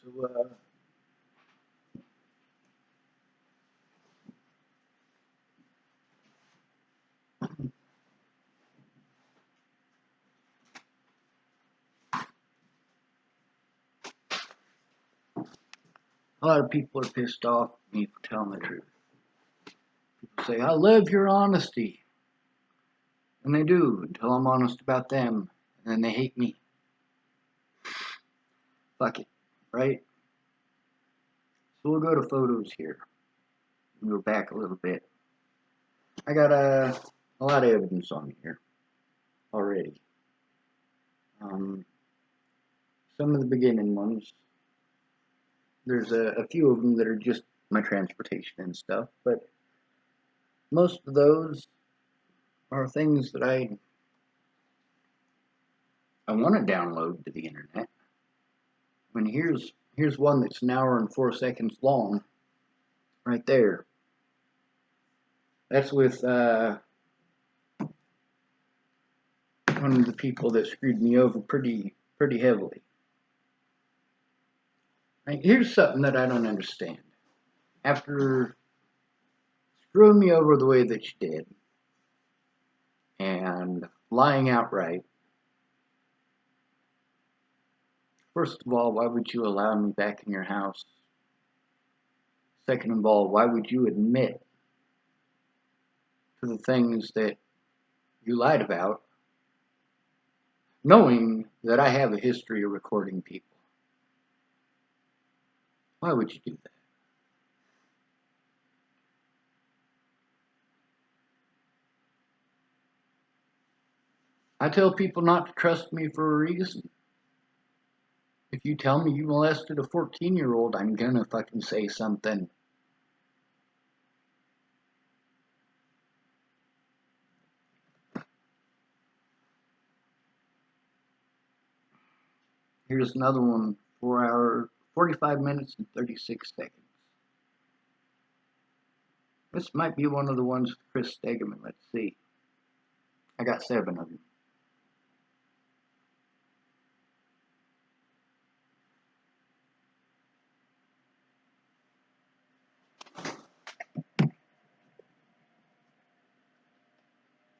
So, a lot of people are pissed off at me for telling the truth. People say, I love your honesty. And they do until I'm honest about them. And then they hate me. Fuck it. Right? So we'll go to photos here. We'll go back a little bit. I got a lot of evidence on here already. Some of the beginning ones, there's a few of them that are just my transportation and stuff, but most of those are things that I want to download to the internet. I mean, here's one that's an hour and 4 seconds long, right there. That's with one of the people that screwed me over pretty heavily. Right, here's something that I don't understand. After screwing me over the way that you did, and lying outright, first of all, why would you allow me back in your house? Second of all, why would you admit to the things that you lied about, knowing that I have a history of recording people? Why would you do that? I tell people not to trust me for a reason. If you tell me you molested a 14-year-old, I'm gonna fucking say something. Here's another one, 4 hours, 45 minutes and 36 seconds. This might be one of the ones with Chris Stegeman. Let's see. I got 7 of them.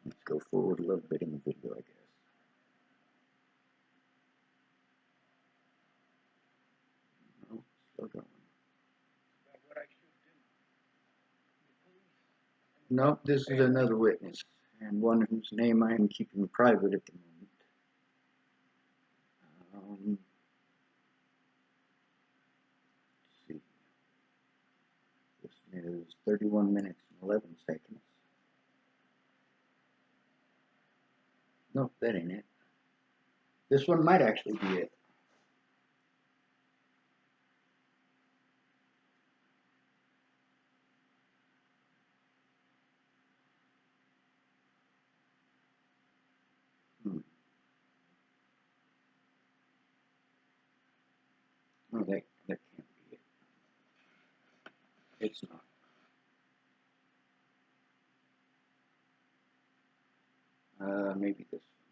Let's go forward a little bit in the video, I guess. No, still going. Nope, this is another witness, and one whose name I am keeping private at the moment. Let's see. This is 31 minutes and 11 seconds. Nope, that ain't it. This one might actually be it. No, that can't be it. It's not. Maybe this one.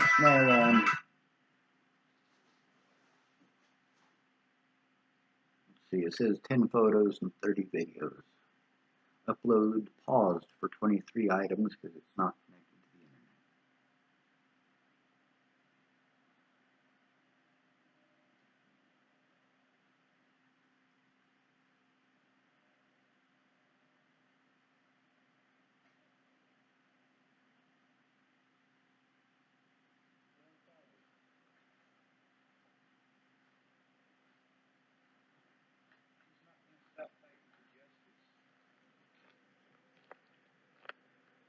It's now let's see, it says 10 photos and 30 videos. Upload paused for 23 items because it's not connected to the internet.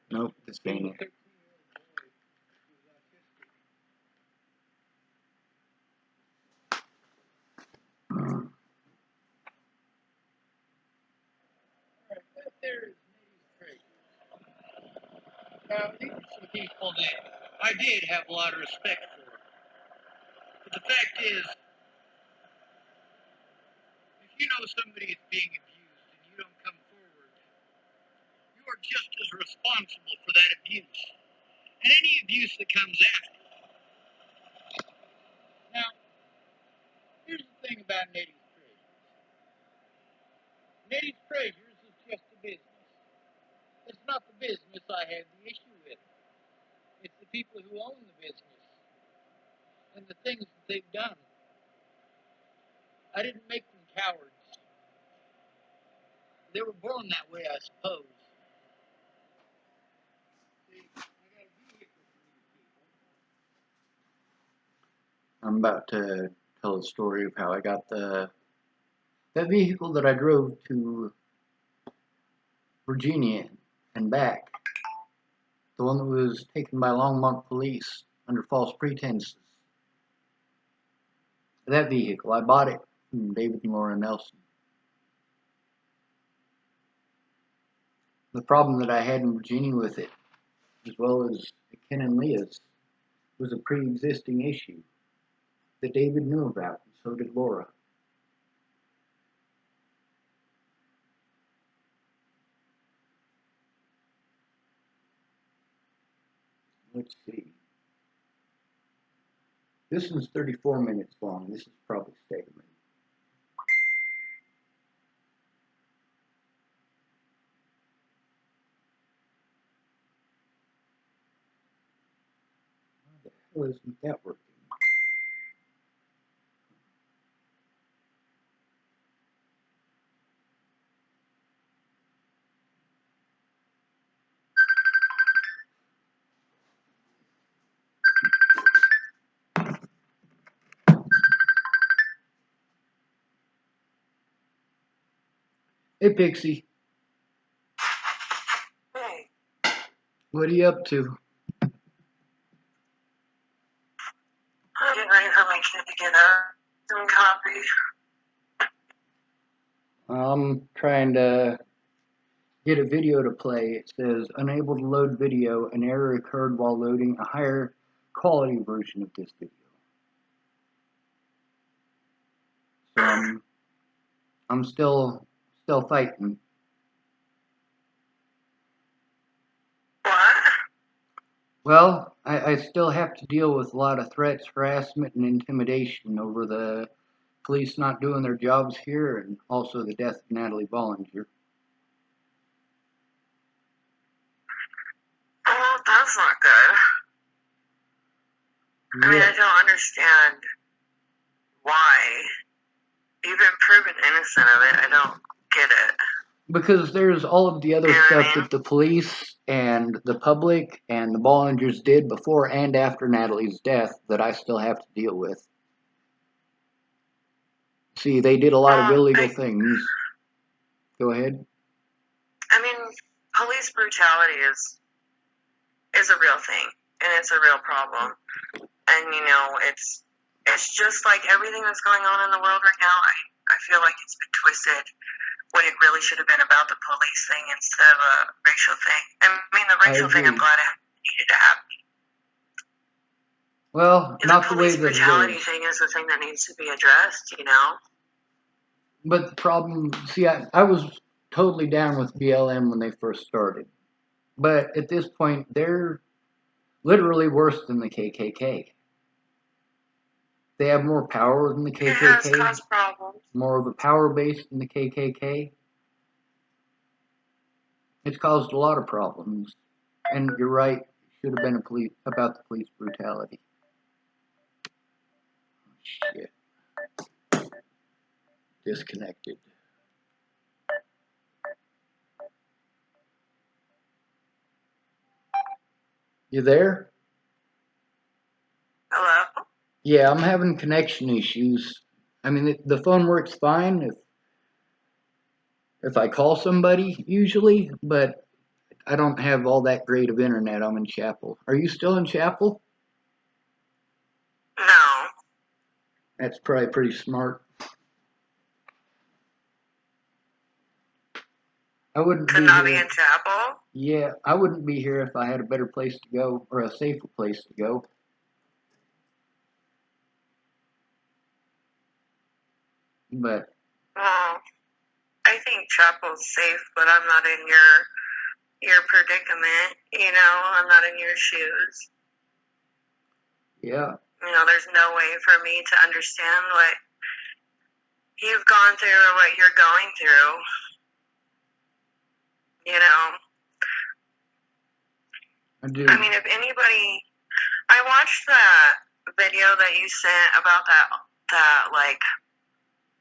Nope, this ain't it. Now, these are some people that I did have a lot of respect for. But the fact is, if you know somebody is being abused and you don't come are just as responsible for that abuse and any abuse that comes after. Now, here's the thing about Nettie's Treasures. Nettie's Treasures is just a business. It's not the business I have the issue with. It's the people who own the business and the things that they've done. I didn't make them cowards. They were born that way, I suppose. See, I got a vehicle for these people. I'm about to tell a story of how I got that vehicle that I drove to Virginia and back. The one that was taken by Longmont police under false pretenses. That vehicle, I bought it from David and Laura Nelson. The problem that I had in Virginia with it, as well as Ken and Leah's, was a pre-existing issue that David knew about, and so did Laura. Let's see. This one's 34 minutes long. This is probably statement. How the hell isn't that working? Hey, Pixie. Hey. What are you up to? I'm getting ready for my kid to get some coffee. I'm trying to get a video to play. It says, unable to load video. An error occurred while loading a higher quality version of this video. So I'm still fighting. What? Well, I still have to deal with a lot of threats, harassment, and intimidation over the police not doing their jobs here, and also the death of Natalie Bollinger. Well, that's not good. I mean, I don't understand why. You've been proven innocent of it. I don't get it. Because there's all of the other You know what I stuff mean? that the police and the public and the Bollingers did before and after Natalie's death that I still have to deal with. See, they did a lot of illegal things. Go ahead. I mean, police brutality is a real thing, and it's a real problem. And you know, it's just like everything that's going on in the world right now. I feel like it's been twisted when it really should have been about the police thing instead of a racial thing. I mean, the racial thing, I'm glad it needed to happen. Well, And not the the way police that brutality it is. thing is the thing that needs to be addressed, you know? But the problem, see, I was totally down with BLM when they first started. But at this point, they're literally worse than the KKK. They have more power than the KKK. It has caused problems. More of a power base than the KKK. It's caused a lot of problems. And you're right, it should have been about the police brutality. Shit. Disconnected. You there? Hello? Yeah, I'm having connection issues. I mean, the phone works fine if I call somebody usually, but I don't have all that great of internet. I'm in Chapel. Are you still in Chapel? No. That's probably pretty smart. I wouldn't Could be not here. be in Chapel? Yeah, I wouldn't be here if I had a better place to go or a safer place to go. But Well, I think Chapel's safe, but I'm not in your your predicament. I'm not in your shoes. Yeah. There's no way for me to understand what you've gone through or what you're going through. I do. I mean, if anybody, I watched that video that you sent about that like,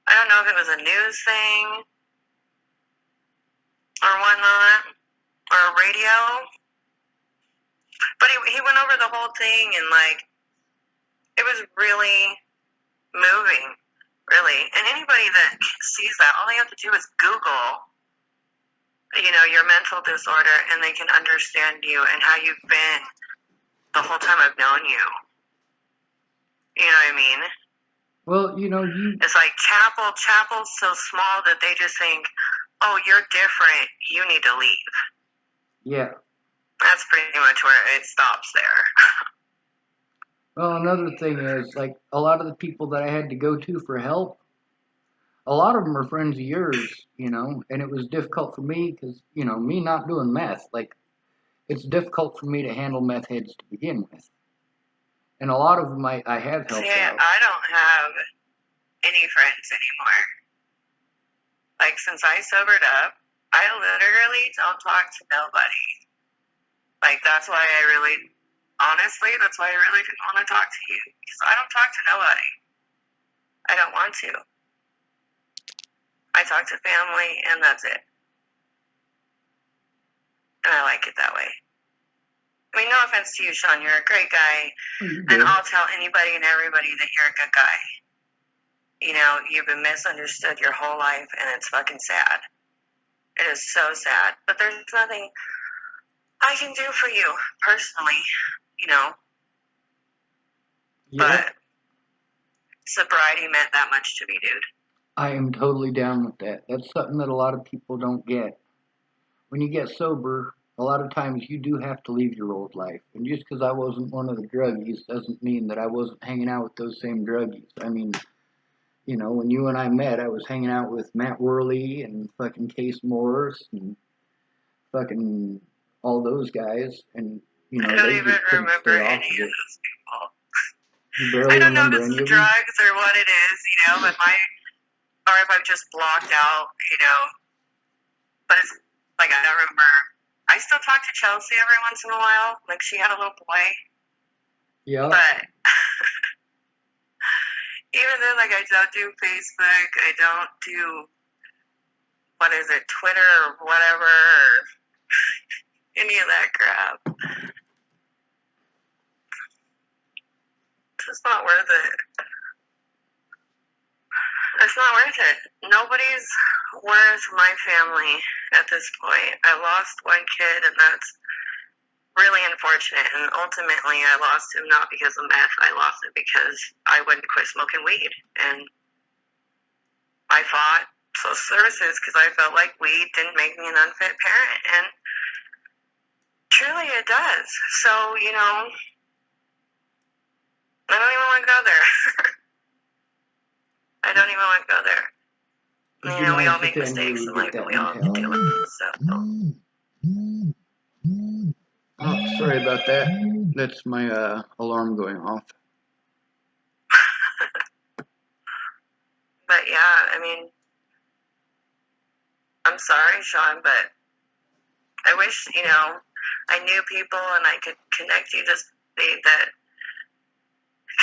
I don't know if it was a news thing or whatnot, or a radio, but he went over the whole thing, and like, it was really moving, really. And anybody that sees that, all they have to do is Google, your mental disorder, and they can understand you and how you've been the whole time I've known you. You know what I mean? Well, It's like chapel's so small that they just think, oh, you're different, you need to leave. Yeah. That's pretty much where it stops there. Well, another thing is, like, a lot of the people that I had to go to for help, a lot of them are friends of yours, and it was difficult for me because, me not doing meth, like, it's difficult for me to handle meth heads to begin with. And a lot of them I have helped out. I don't have any friends anymore. Like, since I sobered up, I literally don't talk to nobody. Like, that's why I really didn't want to talk to you. Because I don't talk to nobody. I don't want to. I talk to family, and that's it. And I like it that way. I mean, no offense to you, Sean. You're a great guy. And I'll tell anybody and everybody that you're a good guy. You've been misunderstood your whole life, and it's fucking sad. It is so sad. But there's nothing I can do for you personally, Yep. But sobriety meant that much to me, dude. I am totally down with that. That's something that a lot of people don't get. When you get sober, a lot of times you do have to leave your old life. And just because I wasn't one of the druggies doesn't mean that I wasn't hanging out with those same druggies. I mean, when you and I met, I was hanging out with Matt Worley and fucking Case Morris and fucking all those guys. And, I don't they even just couldn't remember stay off any of of it. those people. You barely I don't know if remember it's any the of them? drugs or what it is, but or if I've just blocked out, but it's like I don't remember. I still talk to Chelsea every once in a while. Like, she had a little boy. Yeah. But even then, like, I don't do Facebook. I don't do, what is it, Twitter or whatever, or any of that crap. It's just not worth it. It's not worth it. Nobody's worth my family at this point. I lost one kid, and that's really unfortunate. And ultimately, I lost him not because of meth. I lost him because I wouldn't quit smoking weed. And I fought social services because I felt like weed didn't make me an unfit parent. And truly it does. So, I don't even want to go there. I don't even want to go there. We all make mistakes in life, and we all have to deal with it. So, Oh, sorry about that. That's my alarm going off. but yeah, I mean, I'm sorry, Sean, but I wish, I knew people and I could connect you to somebody that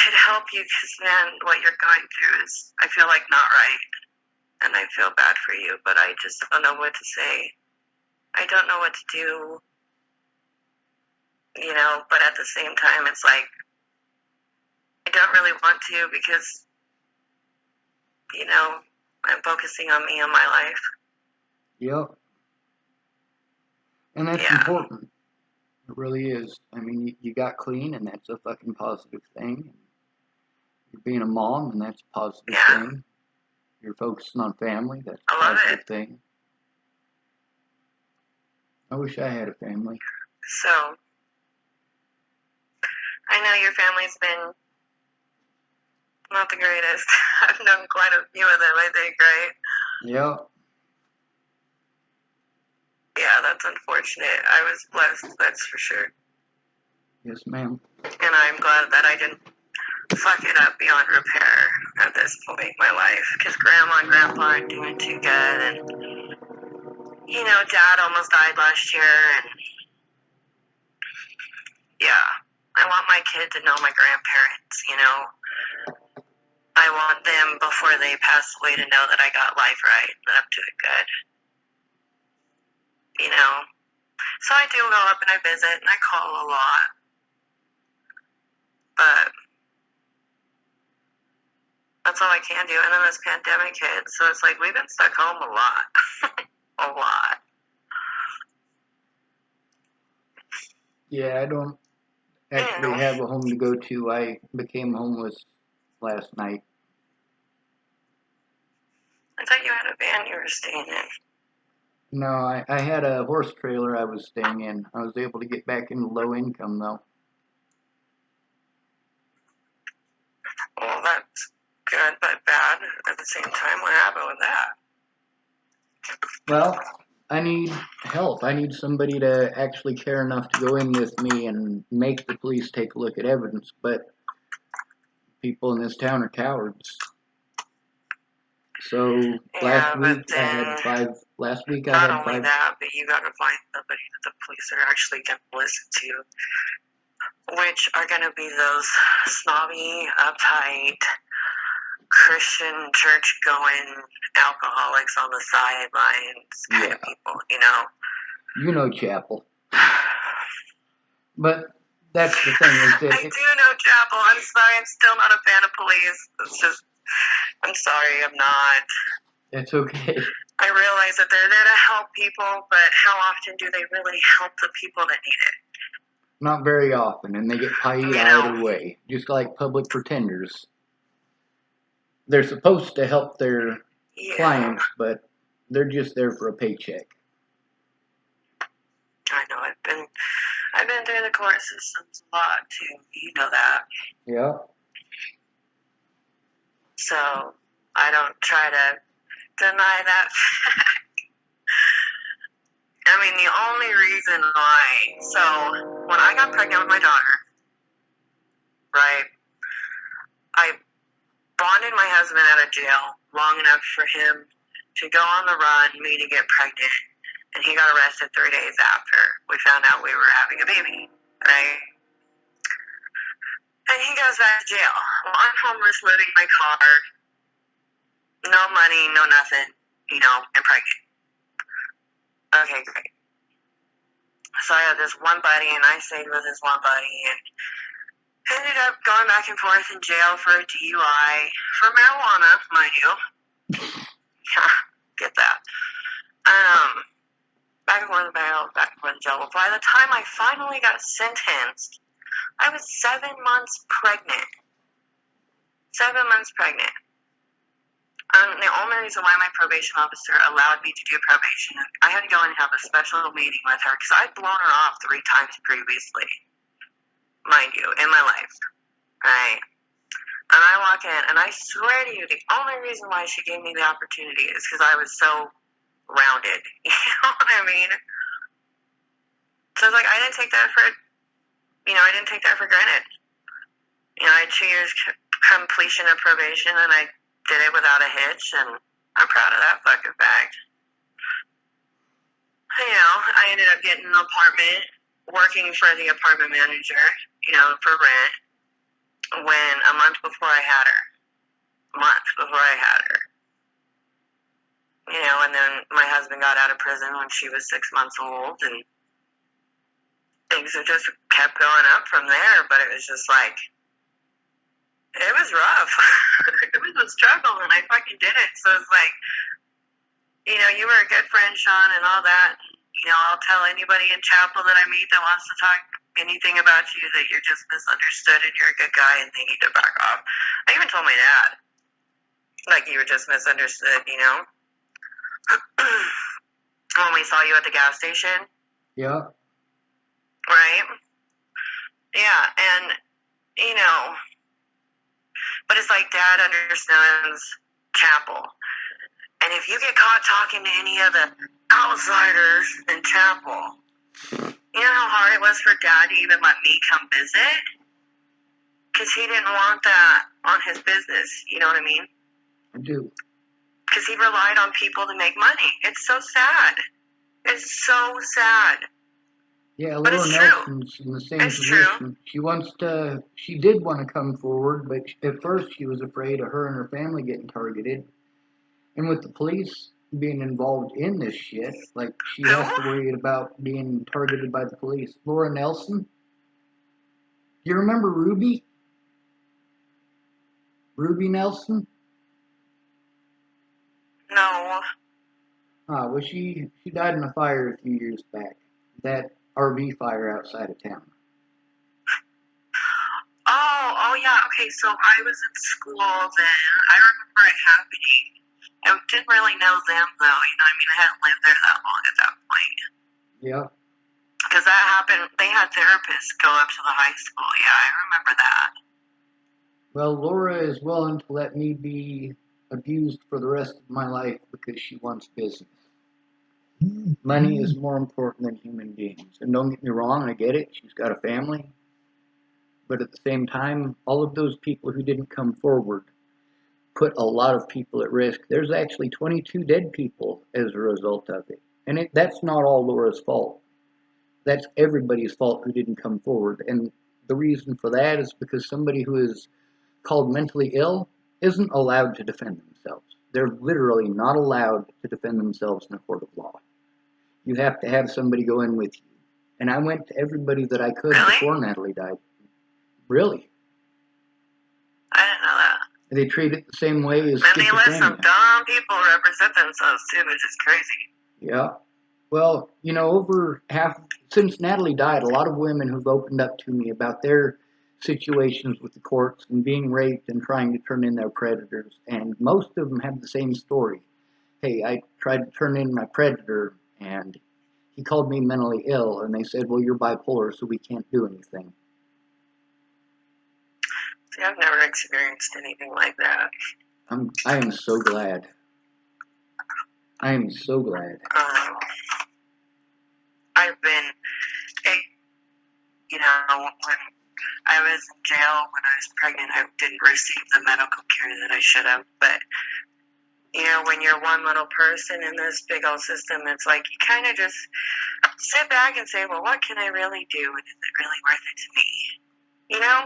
could help you, because, man, what you're going through is, I feel like, not right. And I feel bad for you, but I just don't know what to say. I don't know what to do, but at the same time, it's like, I don't really want to, because, I'm focusing on me and my life. Yep. And that's important. It really is. I mean, you got clean, and that's a fucking positive thing. You're being a mom, and that's a positive thing. You're focusing on family, that's a positive thing. I wish I had a family. So, I know your family's been not the greatest. I've known quite a few of them, I think, right? Yep. Yeah, that's unfortunate. fortunate. I was blessed, that's for sure. Yes, ma'am. And I'm glad that I didn't fuck it up beyond repair at this point in my life. Because Grandma and Grandpa aren't doing too good. And, you know, Dad almost died last year. And, yeah, I want my kid to know my grandparents, you know. I want them, before they pass away, to know that I got life right, that I'm doing good. You know? So I do go up and I visit and I call a lot. But that's all I can do. And then this pandemic hit, so it's like we've been stuck home a lot. A lot. Yeah, I don't actually have a home to go to. I became homeless last night. I thought you had a van you were staying in. No, I had a horse trailer I was staying in. I was able to get back into low income, though. Well, that's good, but bad at the same time. What happened with that? Well, I need help. I need somebody to actually care enough to go in with me and make the police take a look at evidence, but people in this town are cowards. So last week I had five. Last week I had Not only five. that, but you got to find somebody that the police are actually going to listen to, which are going to be those snobby, uptight, Christian church-going alcoholics on the sidelines kind of people, you know. You know chapel. But that's the thing is that I do know chapel. I'm sorry, I'm still not a fan of police. It's just, I'm sorry, I'm not. It's okay. I realize that they're there to help people, but how often do they really help the people that need it? Not very often, and they get paid either way, just like public pretenders. They're supposed to help their clients, but they're just there for a paycheck. I know. I've been through the court systems a lot too. You know that. Yeah. So I don't try to deny that fact. I mean, the only reason why. So when I got pregnant with my daughter, right, I bonded my husband out of jail long enough for him to go on the run, me to get pregnant, and he got arrested 3 days after we found out we were having a baby, right? And he goes back to jail. Well, I'm homeless, living in my car, no money, no nothing, you know, and pregnant. Okay, great. So I had this one buddy, and I stayed with this one buddy, and ended up going back and forth in jail for a DUI for marijuana, mind you. Get that. Back and forth in jail, back and forth in jail. Well, by the time I finally got sentenced, I was 7 months pregnant. 7 months pregnant. The only reason why my probation officer allowed me to do probation, I had to go and have a special meeting with her because I'd blown her off 3 times previously, mind you, in my life, right? And I walk in, and I swear to you, the only reason why she gave me the opportunity is because I was so rounded. You know what I mean? So it's like, I didn't take that for granted. You know, I had 2 years completion of probation, and I did it without a hitch, and I'm proud of that fucking fact. You know, I ended up getting an apartment, working for the apartment manager, you know, for rent, when a month before I had her. You know, and then my husband got out of prison when she was 6 months old, and things have just kept going up from there, but it was just like, it was rough. It was a struggle, and I fucking did it. So it's like, you know, you were a good friend, Sean, and all that. You know, I'll tell anybody in chapel that I meet that wants to talk anything about you that you're just misunderstood and you're a good guy and they need to back off. I even told my dad, like, you were just misunderstood, you know? When we saw you at the gas station. Yeah. Right? Yeah, and, you know, but it's like Dad understands chapel. And if you get caught talking to any of the outsiders in chapel, You know how hard it was for Dad to even let me come visit? Because he didn't want that on his business. You know what I mean? I do. Because he relied on people to make money. It's so sad. It's so sad. Yeah, But Laura it's true. Nelson's in the same It's true. position. She did want to come forward, but at first she was afraid of her and her family getting targeted. And with the police being involved in this shit, like she Who? has to worry about being targeted by the police. Laura Nelson? You remember Ruby? Ruby Nelson? No. Well, she died in a fire a few years back. That RV fire outside of town. Oh, yeah. Okay, so I was in school then. I remember it happening. I didn't really know them, though. You know what I mean? I hadn't lived there that long at that point. Yeah. Because that happened. They had therapists go up to the high school. Yeah, I remember that. Well, Laura is willing to let me be abused for the rest of my life because she wants business. Money is more important than human beings. And don't get me wrong, I get it. She's got a family. But at the same time, all of those people who didn't come forward put a lot of people at risk. There's actually 22 dead people as a result of it. And that's not all Laura's fault. That's everybody's fault who didn't come forward. And the reason for that is because somebody who is called mentally ill isn't allowed to defend themselves. They're literally not allowed to defend themselves in a court of law. You have to have somebody go in with you. And I went to everybody that I could Really? before Natalie died. Really. I didn't know that. They treat it the same way as And they let some schizophrenia. dumb people represent themselves, too, which is crazy. Yeah. Well, since Natalie died, a lot of women who've opened up to me about their situations with the courts and being raped and trying to turn in their predators. And most of them have the same story. Hey, I tried to turn in my predator and he called me mentally ill. And they said, well, you're bipolar, so we can't do anything. See, I've never experienced anything like that. I am so glad. I am so glad. I've been, when I was in jail when I was pregnant, I didn't receive the medical care that I should have. But, when you're one little person in this big old system, it's like you kind of just sit back and say, well, what can I really do? And is it really worth it to me? You know?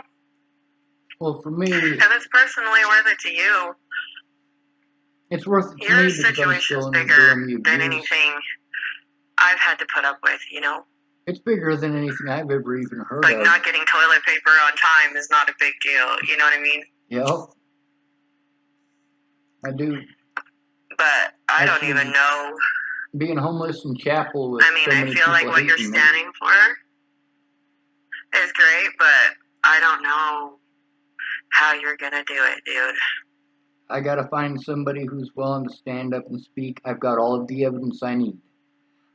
Well, for me, if it's personally worth it to you, it's worth it to your me because I'm situation's still bigger enduring the abuse. than anything I've had to put up with, It's bigger than anything I've ever even heard Like of. not getting toilet paper on time is not a big deal. You know what I mean? Yep. I do. But I don't even know. Being homeless in Chapel with I mean, so many I feel like people what you're hating me. standing for is great, but I don't know how you're gonna do it, dude. I gotta find somebody who's willing to stand up and speak. I've got all of the evidence I need.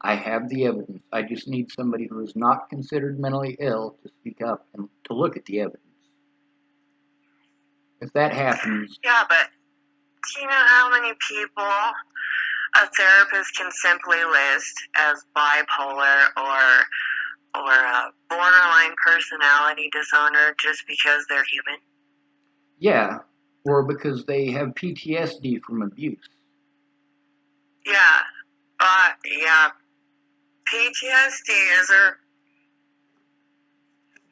I have the evidence. I just need somebody who is not considered mentally ill to speak up and to look at the evidence. If that happens, Yeah, but do you know how many people a therapist can simply list as bipolar or a borderline personality disorder just because they're human? yeah, or because they have PTSD from abuse. Yeah, PTSD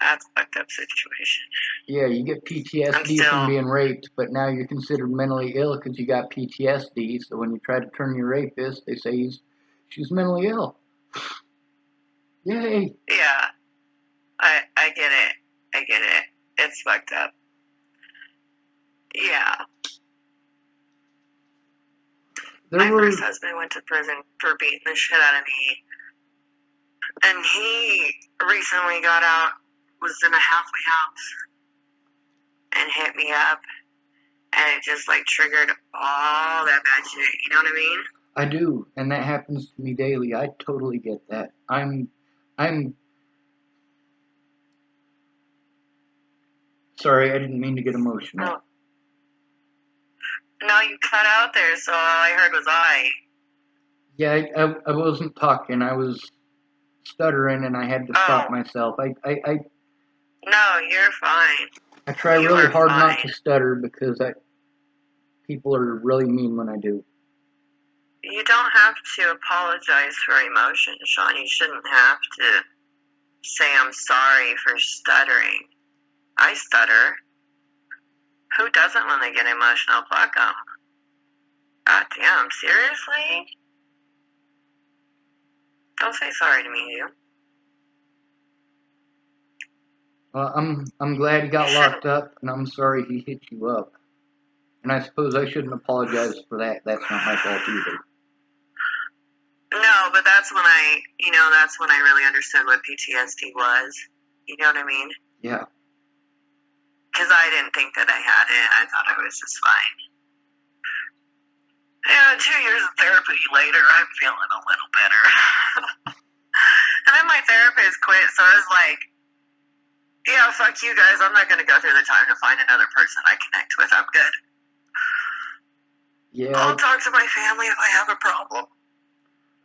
that's a fucked up situation. Yeah, you get PTSD from being raped, but now you're considered mentally ill because you got PTSD. So when you try to turn your rapist, they say she's mentally ill. Yay! Yeah, I get it. I get it. It's fucked up. Yeah. My first husband went to prison for beating the shit out of me. And he recently got out, was in a halfway house, and hit me up. And it just triggered all that bad shit. You know what I mean? I do, and that happens to me daily. I totally get that. I'm sorry, I didn't mean to get emotional. No, you cut out there, so all I heard was I. Yeah, I wasn't talking. I was stuttering, and I had to stop myself. No, you're fine. I try You really are hard fine. not to stutter because people are really mean when I do. You don't have to apologize for emotion, Sean. You shouldn't have to say I'm sorry for stuttering. I stutter. Who doesn't when they get emotional? Fuck 'em. God damn, seriously? Don't say sorry to me, you. I'm glad he got locked up, and I'm sorry he hit you up. And I suppose I shouldn't apologize for that. That's not my fault either. No, but that's when I really understood what PTSD was. You know what I mean? Yeah. Because I didn't think that I had it. I thought I was just fine. Yeah, 2 years of therapy later, I'm feeling a little better. And then my therapist quit, so I was like, yeah, fuck you guys. I'm not going to go through the time to find another person I connect with. I'm good. Yeah. I'll talk to my family if I have a problem.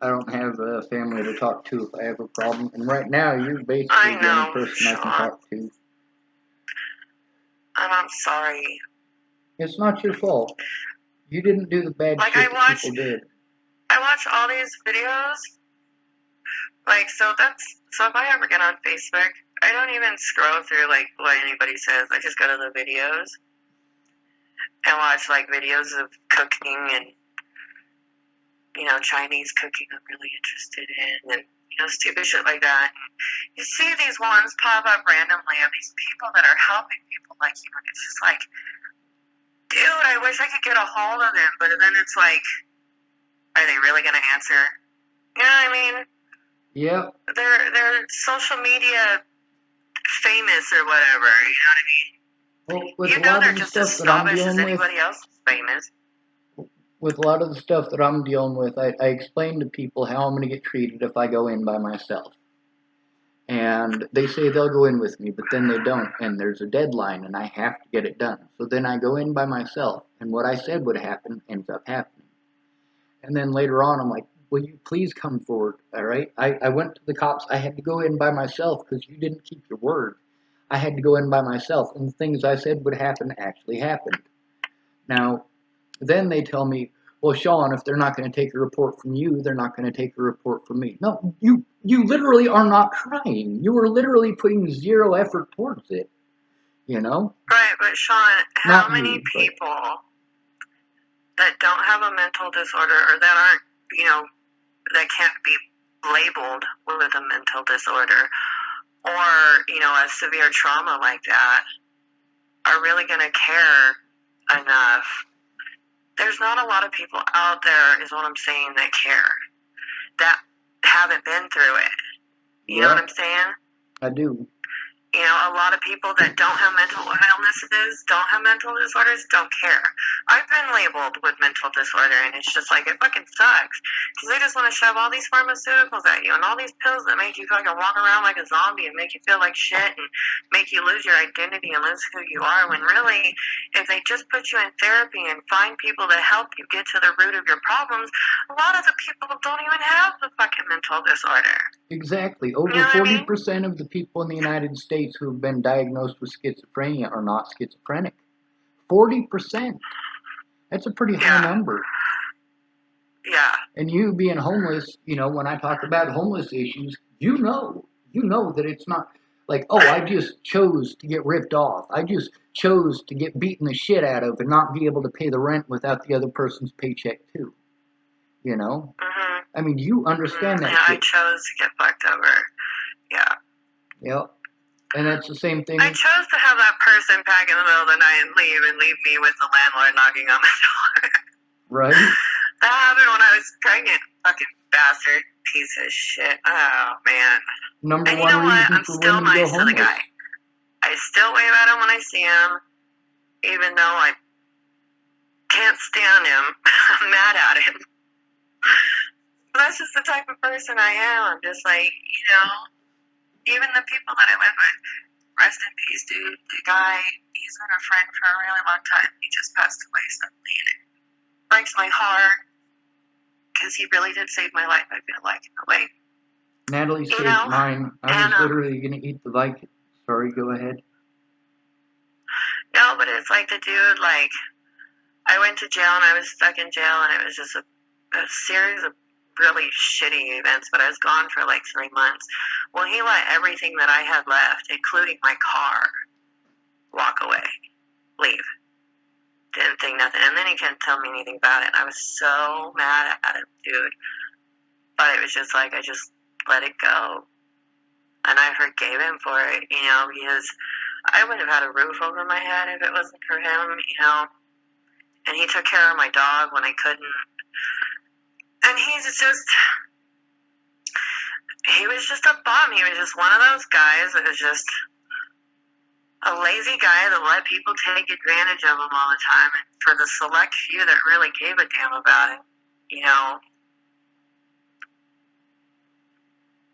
I don't have a family to talk to if I have a problem. And right now, you're basically the only person I can talk to. And I'm sorry. It's not your fault. You didn't do the bad shit that people did. I watch all these videos. So if I ever get on Facebook, I don't even scroll through what anybody says. I just go to the videos and watch videos of cooking and Chinese cooking I'm really interested in, and stupid shit like that. You see these ones pop up randomly of these people that are helping people like you, and it's just like, dude, I wish I could get a hold of them, but then it's like, are they really gonna answer? You know what I mean? Yep. They're social media famous or whatever. You know what I mean? Well, with a lot of the stuff that I'm dealing with, anybody else is famous. With a lot of the stuff that I'm dealing with, I explain to people how I'm going to get treated if I go in by myself. And they say they'll go in with me, but then they don't. And there's a deadline, and I have to get it done. So then I go in by myself, and what I said would happen ends up happening. And then later on, I'm like, will you please come forward, all right? I went to the cops. I had to go in by myself because you didn't keep your word. I had to go in by myself, and the things I said would happen actually happened. Now, then they tell me, well, Sean, if they're not going to take a report from you, they're not going to take a report from me. No, you literally are not trying. You are literally putting zero effort towards it, you know? Right, but Sean, how many people that don't have a mental disorder or that aren't, that can't be labeled with a mental disorder or, a severe trauma like that are really going to care enough? There's not a lot of people out there, is what I'm saying, that care, that haven't been through it. You know what I'm saying? I do. A lot of people that don't have mental illnesses, don't have mental disorders, don't care. I've been labeled with mental disorder, and it's just like, it fucking sucks. Because they just want to shove all these pharmaceuticals at you and all these pills that make you fucking walk around like a zombie and make you feel like shit and make you lose your identity and lose who you are, when really, if they just put you in therapy and find people to help you get to the root of your problems, a lot of the people don't even have the fucking mental disorder. Exactly. Over 40% of the people in the United States who have been diagnosed with schizophrenia are not schizophrenic. 40%. That's a pretty high number. Yeah. And you being homeless, when I talk about homeless issues, you know that it's not like, oh, I just chose to get ripped off. I just chose to get beaten the shit out of and not be able to pay the rent without the other person's paycheck too. Mm-hmm. I mean, you understand that shit. I chose to get fucked over. Yeah. Yep. And that's the same thing. I chose to have that person pack in the middle of the night and leave me with the landlord knocking on the door. Right? That happened when I was pregnant. Fucking bastard. Piece of shit. Oh, man. Number and you one know what? reason I'm for still women to go nice to the homeless. guy. I still wave at him when I see him, even though I can't stand him. I'm mad at him. But that's just the type of person I am. I'm just like, even the people that I live with, rest in peace, dude. The guy, he's been a friend for a really long time. He just passed away suddenly, and it breaks my heart because he really did save my life, I feel like, in a way. Natalie You saved know? mine. I was And, literally going to eat the Viking. Sorry, go ahead. no, but it's like the dude, like, I went to jail and I was stuck in jail and it was just a series of really shitty events, but I was gone for like 3 months. Well, he let everything that I had left, including my car, walk away, leave. Didn't think nothing. And then he couldn't tell me anything about it. And I was so mad at him, dude. But it was just like, I just let it go. And I forgave him for it, you know, because I wouldn't have had a roof over my head if it wasn't for him, you know. And he took care of my dog when I couldn't. And he was just a bum. He was just one of those guys that was just a lazy guy that let people take advantage of him all the time. And for the select few that really gave a damn about it, you know,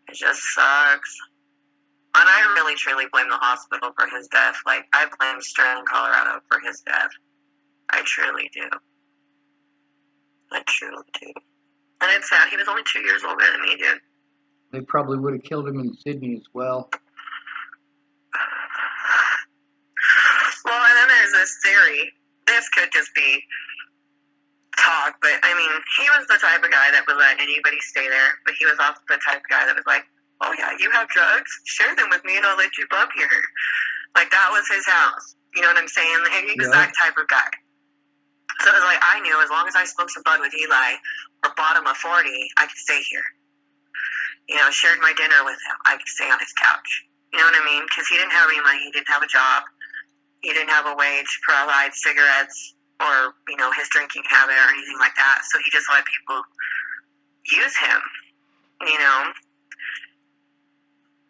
it just sucks. And I really truly blame the hospital for his death. Like, I blame Sterling, Colorado for his death. I truly do. I truly do. And it's sad. He was only 2 years older than me, dude. They probably would have killed him in Sydney as well. Well, and then there's this theory. This could just be talk, but I mean, he was the type of guy that would let anybody stay there, but he was also the type of guy that was like, oh yeah, you have drugs? Share them with me and I'll let you bump here. Like, that was his house. You know what I'm saying? He was that type of guy. So it was like, I knew as long as I smoked some bud with Eli or bought him a 40, I could stay here. You know, shared my dinner with him. I could stay on his couch. You know what I mean? Because he didn't have any money. He didn't have a job. He didn't have a way to provide cigarettes or, you know, his drinking habit or anything like that. So he just let people use him, you know?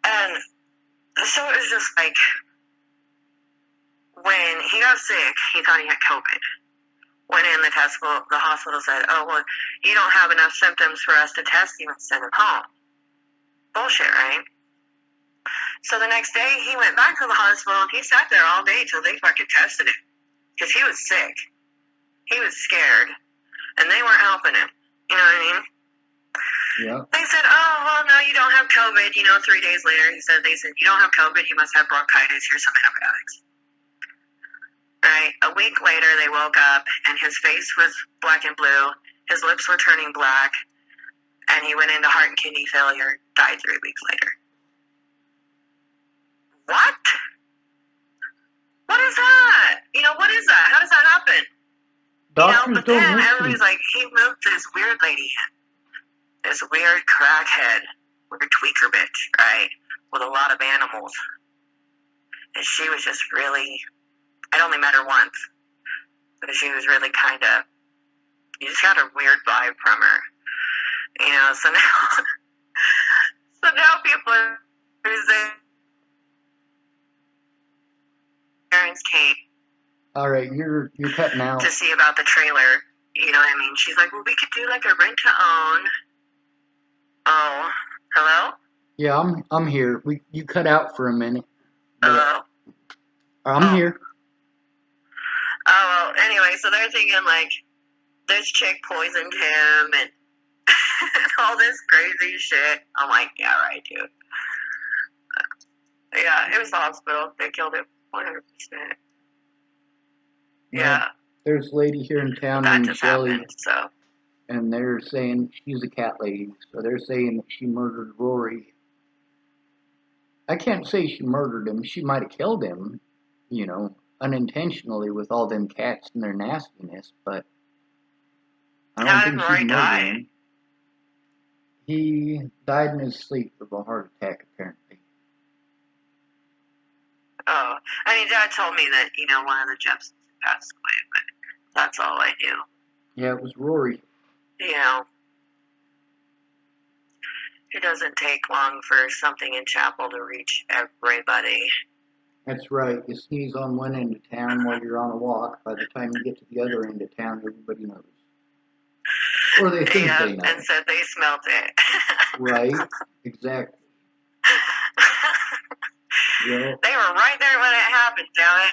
And so it was just like, when he got sick, he thought he had COVID. Went in, the hospital said, oh, well, you don't have enough symptoms for us to test you and send him home. Bullshit, right? So the next day, he went back to the hospital, and he sat there all day till they fucking tested him. Because he was sick. He was scared. And they weren't helping him. You know what I mean? Yeah. They said, oh, well, no, you don't have COVID. You know, 3 days later, they said, you don't have COVID. You must have bronchitis. Here's some antibiotics. Right? A week later, they woke up, and his face was black and blue. His lips were turning black. And he went into heart and kidney failure, died 3 weeks later. What? What is that? You know, what is that? How does that happen? Doctors you know, but don't then listen. everybody's like, he moved this weird lady in. This weird crackhead, weird tweaker bitch, right? With a lot of animals. And she was just really, I'd only met her once. But she was really kind of, you just got a weird vibe from her. You know, so now people are saying, parents came. All right, you're cutting out. To see about the trailer. You know what I mean? She's like, well, we could do like a rent to own. Oh, hello? Yeah, I'm here. You cut out for a minute. Hello? I'm here. Oh, well, anyway, so they're thinking like, this chick poisoned him and all this crazy shit. I'm like, yeah, right, dude. Yeah, it was the hospital. They killed him 100%. Yeah. There's a lady here in town that named just Shelly, happened, so. and they're saying she's a cat lady, so they're saying that she murdered Rory. I can't say she murdered him. She might have killed him, you know, unintentionally with all them cats and their nastiness, but I don't think she's murdering him. He died in his sleep of a heart attack, apparently. Oh, I mean, Dad told me that, you know, one of the Jepsons passed away, but that's all I knew. Yeah, it was Rory. You know, it doesn't take long for something in Chapel to reach everybody. That's right. You sneeze on one end of town while you're on a walk. By the time you get to the other end of town, everybody knows. Or they think they know. And said they smelt it. Right, exactly. Yep. They were right there when it happened, damn it.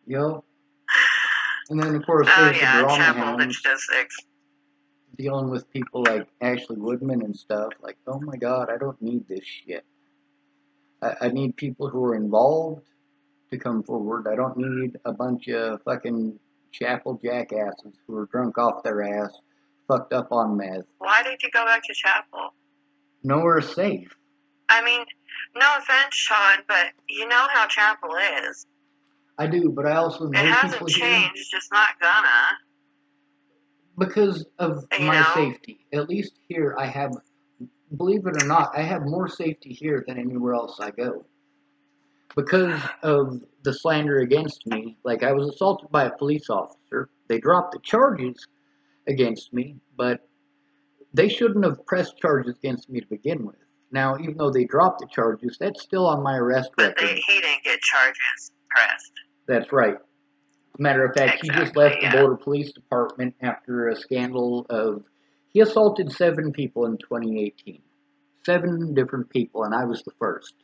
Yep. And then, of course, there's the drama Chapel hounds. Statistics. dealing with people like Ashley Woodman and stuff, like, oh my God, I don't need this shit. I need people who are involved to come forward. I don't need a bunch of fucking chapel jackasses who are drunk off their ass, fucked up on meth. Why did you go back to chapel? Nowhere safe. I mean, no offense, Sean, but you know how chapel is. I do, but I also know it hasn't people changed, here just not gonna. because of You my know? safety. At least here I have, believe it or not, I have more safety here than anywhere else I go. Because of the slander against me, like I was assaulted by a police officer. They dropped the charges against me, but they shouldn't have pressed charges against me to begin with. Now, even though they dropped the charges, that's still on my arrest But record. he didn't get charges pressed. That's right. Matter of fact, he just left the Boulder Police Department after a scandal of he assaulted 7 people in 2018. 7 different people, and I was the first.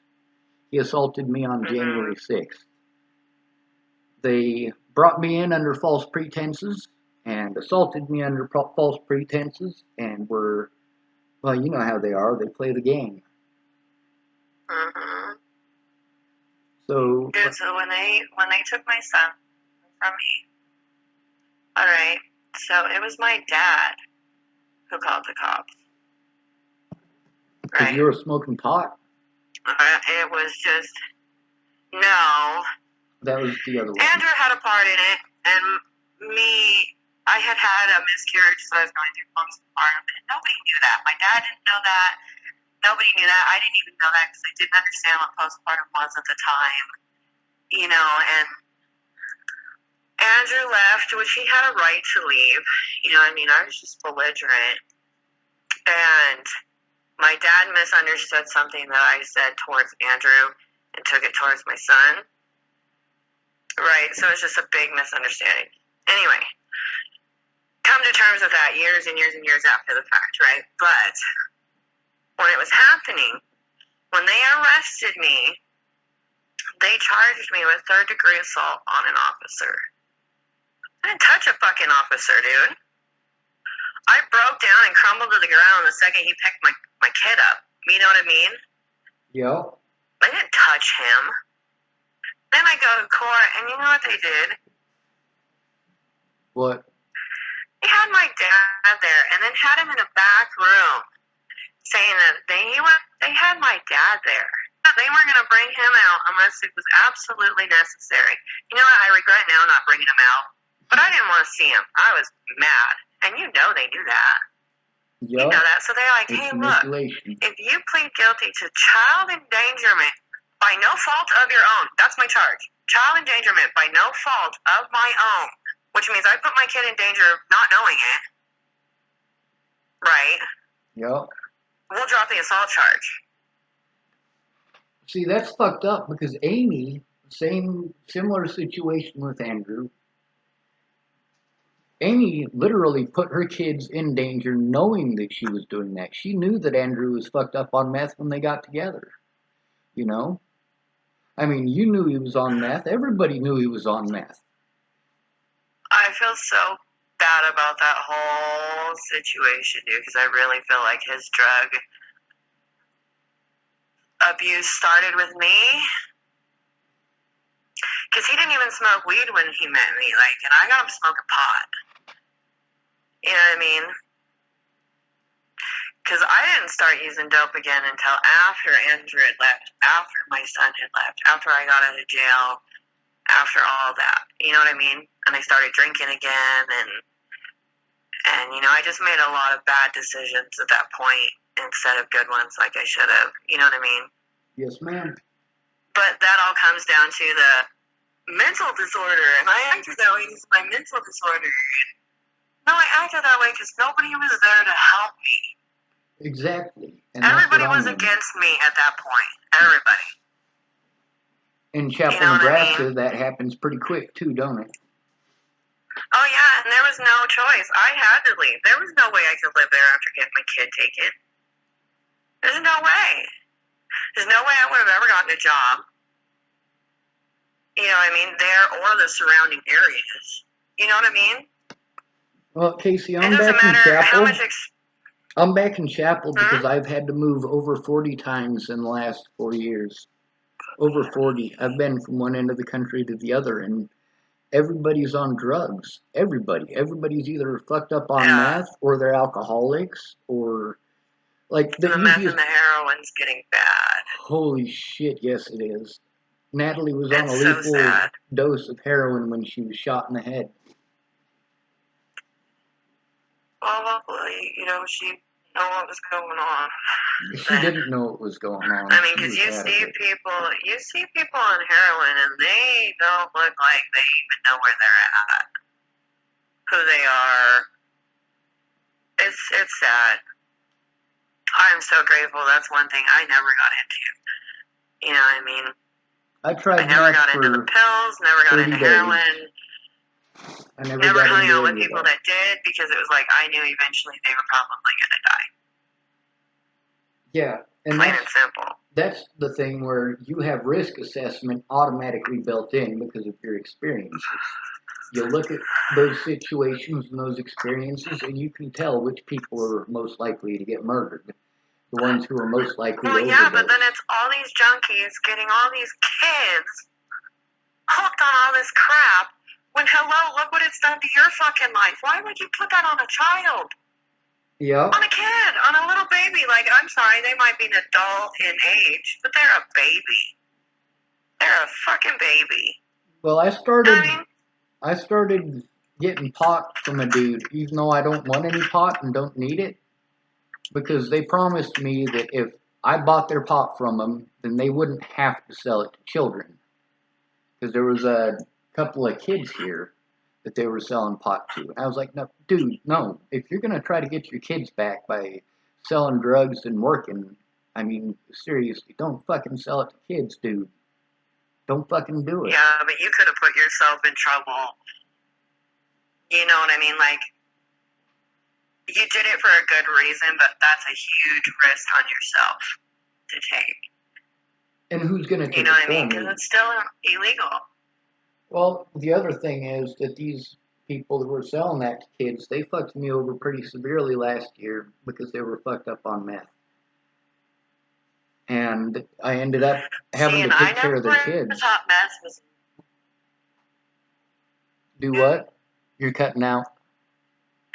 He assaulted me on January 6th. They brought me in under false pretenses and assaulted me under false pretenses and were, well, you know how they are. They play the game. Mm-hmm. So, Dude, so when they took my son from me, all right, so it was my dad who called the cops. because Right? you were smoking pot? It was just, no. That was the other one. Andrew had a part in it, and me, I had a miscarriage, so I was going through postpartum, and nobody knew that. My dad didn't know that. Nobody knew that. I didn't even know that because I didn't understand what postpartum was at the time. You know, and Andrew left, which he had a right to leave. You know what I mean? I was just belligerent. And my dad misunderstood something that I said towards Andrew and took it towards my son. Right, so it's just a big misunderstanding. Anyway, come to terms with that years and years and years after the fact, right? But when it was happening, when they arrested me, they charged me with 3rd-degree assault on an officer. I didn't touch a fucking officer, dude. I broke down and crumbled to the ground the second he picked my kid up. You know what I mean? Yeah. I didn't touch him. Then I go to court, and you know what they did? What? They had my dad there, and then had him in a back room, saying that they had my dad there. They weren't going to bring him out unless it was absolutely necessary. You know what? I regret now not bringing him out, but I didn't want to see him. I was mad, and you know they knew that. Yep. You know that. So they're like, hey, look, if you plead guilty to child endangerment by no fault of your own, that's my charge. Child endangerment by no fault of my own, which means I put my kid in danger of not knowing it, right? Yep. We'll drop the assault charge. See, that's fucked up because Amy, similar situation with Andrew. Amy literally put her kids in danger knowing that she was doing that. She knew that Andrew was fucked up on meth when they got together. You know? I mean, you knew he was on meth. Everybody knew he was on meth. I feel so bad about that whole situation, dude, because I really feel like his drug abuse started with me. Because he didn't even smoke weed when he met me, and I got him smoking pot. You know what I mean? Because I didn't start using dope again until after Andrew had left, after my son had left, after I got out of jail, after all that. You know what I mean? And I started drinking again, and I just made a lot of bad decisions at that point instead of good ones like I should have. You know what I mean? Yes, ma'am. But that all comes down to the mental disorder, and I acted that way because of my mental disorder. No, I acted that way because nobody was there to help me. Exactly. And everybody was against me at that point. Everybody. In Chapel, Nebraska, that happens pretty quick too, don't it? Oh yeah, and there was no choice. I had to leave. There was no way I could live there after getting my kid taken. There's no way. There's no way I would have ever gotten a job. You know what I mean? There or the surrounding areas. You know what I mean? Well, Casey, It I'm doesn't back in matter how Chapel. much. I'm back in Chapel because Hmm? I've had to move over 40 times in the last 4 years. Over 40. I've been from one end of the country to the other, and everybody's on drugs. Everybody. Everybody's either fucked up on Yeah. meth, or they're alcoholics, or like the And the meth easiest. and the heroin's getting bad. Holy shit, yes it is. Natalie was on a It's so lethal sad. dose of heroin when she was shot in the head. Well, hopefully, she knew what was going on. She didn't know what was going on. I mean, She because was you out of see it. people on heroin, and they don't look like they even know where they're at, who they are. It's sad. I'm so grateful. That's one thing I never got into. You know what I mean? I tried I never meth got into the for pills, never got 30 into days. heroin, I never never got hung into out with any of people that. that did, because it was like I knew eventually they were probably going to die. Yeah, and Plain and simple. that's the thing where you have risk assessment automatically built in because of your experiences. You look at those situations and those experiences, and you can tell which people are most likely to get murdered. The ones who are most likely Well, to yeah, but overdose. then it's all these junkies getting all these kids hooked on all this crap. When, hello, look what it's done to your fucking life. Why would you put that on a child? Yeah. On a kid, on a little baby. Like, I'm sorry, they might be an adult in age, but they're a baby. They're a fucking baby. Well, I I mean, started getting pot from a dude, even though I don't want any pot and don't need it, because they promised me that if I bought their pot from them, then they wouldn't have to sell it to children. Because there was a couple of kids here that they were selling pot to. And I was like, no, dude, no. If you're going to try to get your kids back by selling drugs and working, I mean, seriously, don't fucking sell it to kids, dude. Don't fucking do it. yeah, but you could have put yourself in trouble. You know what I mean? Like, you did it for a good reason, but that's a huge risk on yourself to take. And who's going to take You know it what I for mean? me? Because it's still illegal. Well, the other thing is that these people that were selling that to kids, they fucked me over pretty severely last year because they were fucked up on meth. And I ended up having to take care of their kids. Thought meth was. Do what? You're cutting out.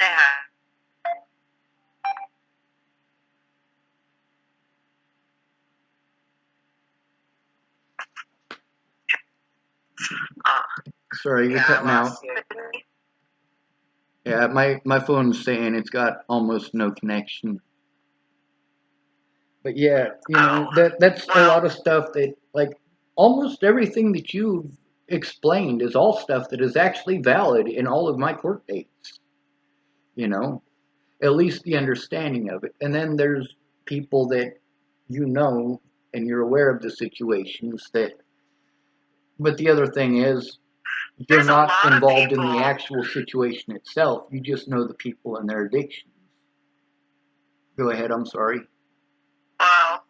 Yeah. Sorry, you're cutting out. Yeah, my phone's saying it's got almost no connection. But yeah, that's a lot of stuff that, like, almost everything that you've explained is all stuff that is actually valid in all of my court dates. You know, at least the understanding of it. And then there's people that and you're aware of the situations that. But the other thing is, you're There's a not lot of involved in the people. actual situation itself. You just know the people and their addictions. Go ahead, I'm sorry. Well,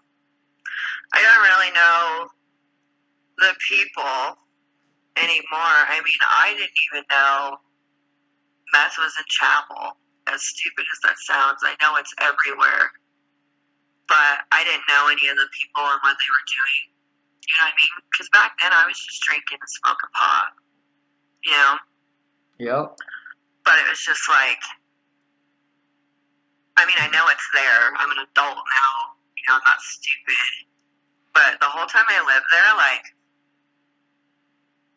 I don't really know the people anymore. I mean, I didn't even know meth was in Chapel. As stupid as that sounds, I know it's everywhere. But I didn't know any of the people and what they were doing. You know what I mean? Because back then I was just drinking and smoking pot. You know? Yeah. But it was just like, I mean, I know it's there. I'm an adult now. I'm not stupid. But the whole time I lived there, like,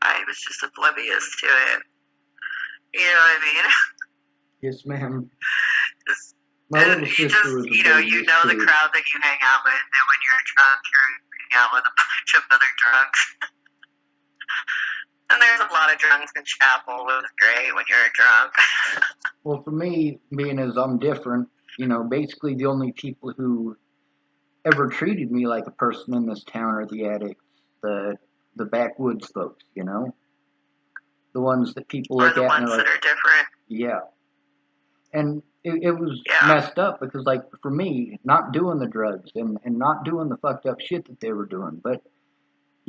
I was just oblivious to it. You know what I mean? Yes, ma'am. My little sister was you know the crowd that you hang out with, and when you're drunk, you're hanging out with a bunch of other drunks. And there's a lot of drunks in Chapel, which is great when you're drunk. Well, for me, being as I'm different, basically the only people who ever treated me like a person in this town are the addicts, the backwoods folks, the ones that people look at and they're like, that are different. Yeah. And it was messed up because, like, for me, not doing the drugs and not doing the fucked up shit that they were doing, but,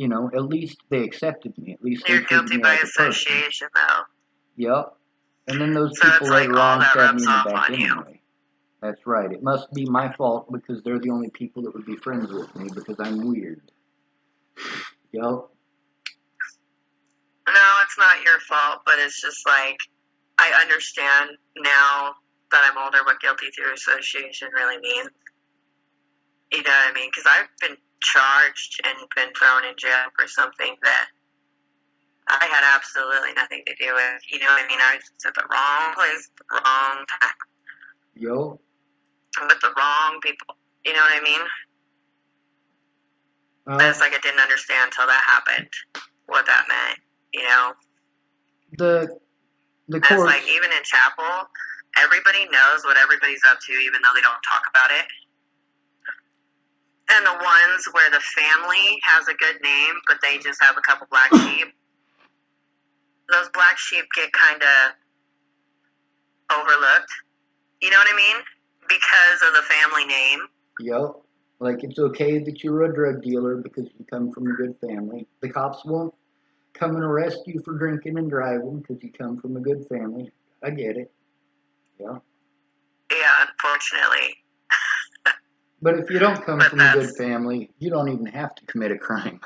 at least they accepted me. At least You're they treated guilty me by like association, though. Yep. And then those So people it's like later all on that stab me rubs in the off back on you. anyway. That's right. It must be my fault because they're the only people that would be friends with me because I'm weird. Yo. No, it's not your fault, but it's just like, I understand now that I'm older what guilty through association really means. You know what I mean? Because I've been charged and been thrown in jail for something that I had absolutely nothing to do with. You know what I mean? I was at the wrong place, the wrong time, Yo. with the wrong people. You know what I mean? It's like I didn't understand until that happened, what that meant, you know? The It's courts. like, even in chapel, everybody knows what everybody's up to, even though they don't talk about it. And the ones where the family has a good name, but they just have a couple black sheep, those black sheep get kind of overlooked. You know what I mean? Because of the family name. Yo. Like, it's okay that you're a drug dealer because you come from a good family. The cops won't come and arrest you for drinking and driving because you come from a good family. I get it. Yeah. Yeah, unfortunately. But if you don't come But from a good family, you don't even have to commit a crime.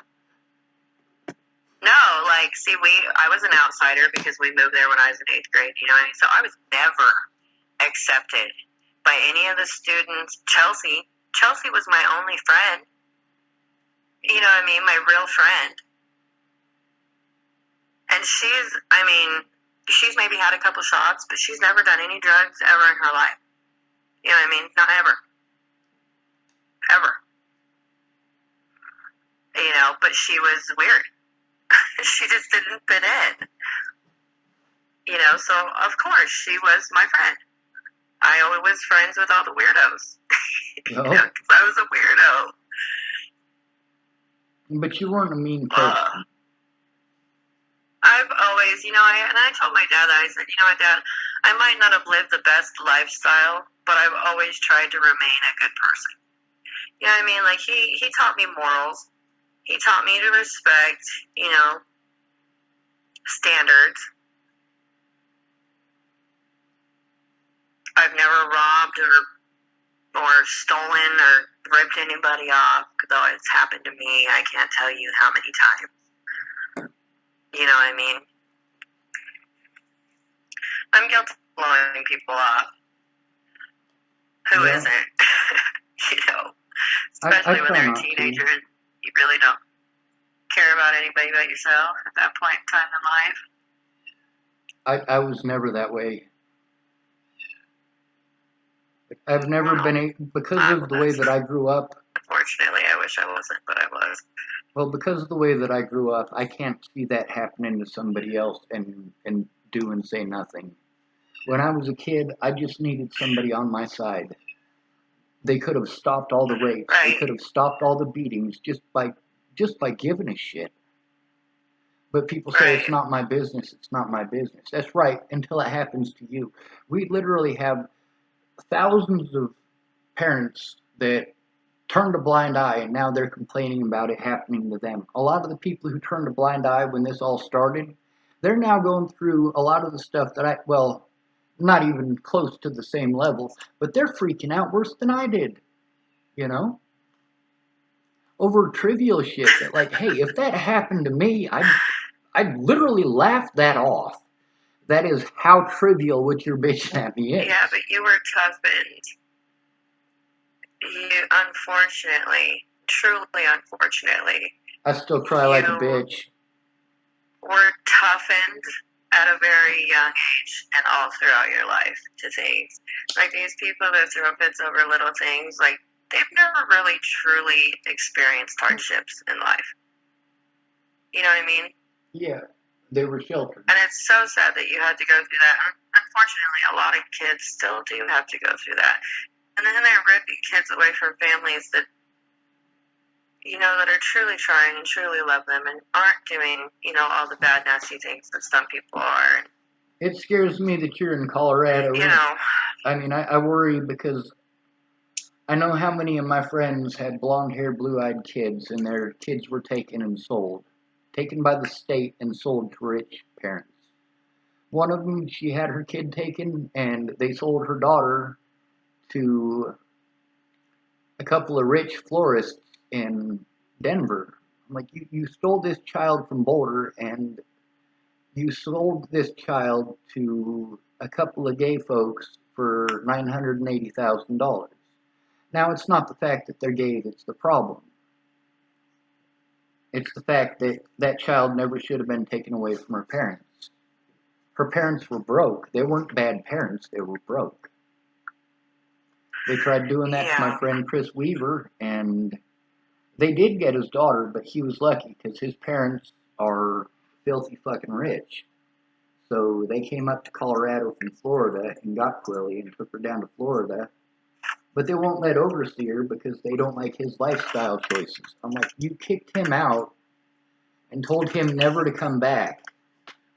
No, like, see, I was an outsider because we moved there when I was in 8th grade, you know what I mean? So I was never accepted by any of the students. Chelsea was my only friend. You know what I mean? My real friend. And she's maybe had a couple shots, but she's never done any drugs ever in her life. You know what I mean? Not ever. Ever. You know, but she was weird. She just didn't fit in. You know, so of course she was my friend. I always was friends with all the weirdos. You know, because I was a weirdo. But you weren't a mean person. I've always, and I told my dad that. I said, you know what, Dad, I might not have lived the best lifestyle, but I've always tried to remain a good person. You know what I mean? Like, he taught me morals. He taught me to respect, standards. I've never robbed or stolen or ripped anybody off, though it's happened to me. I can't tell you how many times. You know what I mean? I'm guilty of blowing people off. Who isn't? Especially when they're a teenager and you really don't care about anybody but yourself at that point in time in life. I was never that way. I've never been because of the way that I grew up. Unfortunately, I wish I wasn't, but I was. Well, because of the way that I grew up, I can't see that happening to somebody else and do and say nothing. When I was a kid, I just needed somebody on my side. They could have stopped all the rapes. Right. They could have stopped all the beatings just by giving a shit. But people say it's not my business. It's not my business. That's right, until it happens to you. We literally have thousands of parents that turned a blind eye and now they're complaining about it happening to them. A lot of the people who turned a blind eye when this all started, they're now going through a lot of the stuff that not even close to the same level, but they're freaking out worse than I did, over trivial shit that, like, hey, if that happened to me, I'd literally laugh that off. That is how trivial what you're bitching at me is. Yeah, but you were toughened. You, unfortunately, truly unfortunately, I still cry like a bitch. Were toughened at a very young age and all throughout your life to things. Like, these people that throw fits over little things, like, they've never really truly experienced hardships in life. You know what I mean? Yeah, they were sheltered. And it's so sad that you had to go through that. Unfortunately, a lot of kids still do have to go through that. And then they're ripping kids away from families that, that are truly trying and truly love them and aren't doing, all the bad, nasty things that some people are. It scares me that you're in Colorado. I mean, I worry because I know how many of my friends had blonde-haired, blue-eyed kids, and their kids were taken and sold. Taken by the state and sold to rich parents. One of them, she had her kid taken, and they sold her daughter to a couple of rich florists in Denver. I'm like, you stole this child from Boulder, and you sold this child to a couple of gay folks for $980,000. Now, it's not the fact that they're gay that's the problem. It's the fact that that child never should have been taken away from her parents. Her parents were broke. They weren't bad parents, they were broke. They tried doing that to my friend Chris Weaver, and they did get his daughter, but he was lucky because his parents are filthy fucking rich. So they came up to Colorado from Florida and got Quilly and took her down to Florida. But they won't let oversee her because they don't like his lifestyle choices. I'm like, you kicked him out and told him never to come back.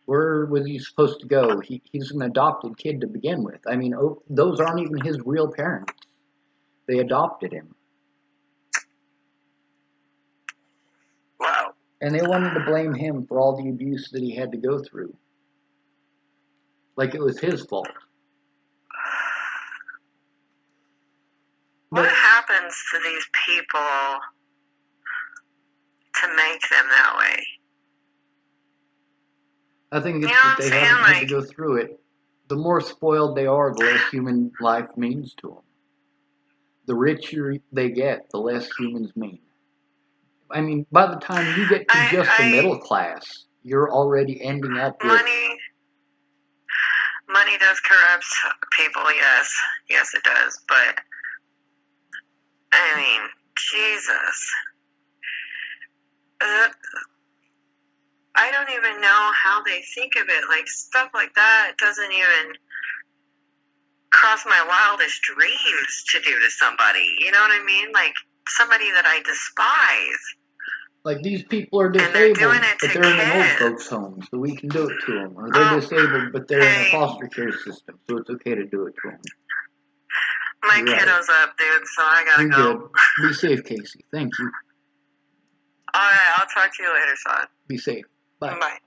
Where was he supposed to go? He's an adopted kid to begin with. I mean, those aren't even his real parents. They adopted him. Wow. And they wanted to blame him for all the abuse that he had to go through. Like it was his fault. What happens to these people to make them that way? I think it's You know that what they I'm saying? haven't had to go through it. The more spoiled they are, the less human life means to them. The richer they get, the less humans mean. I mean, by the time you get to just the middle class, you're already ending up with... Money does corrupt people, yes it does, but I mean, Jesus, I don't even know how they think of it. Like, stuff like that doesn't even cross my wildest dreams to do to somebody, you know what I mean? Like, somebody that I despise. Like, these people are disabled, but they're in an old folks' home, so we can do it to them. Or they're disabled, but they're in a foster care system, so it's okay to do it to them. My kiddo's up, dude, so I gotta go. You're good. Be safe, Casey. Thank you. Alright, I'll talk to you later, son. Be safe. Bye. Bye.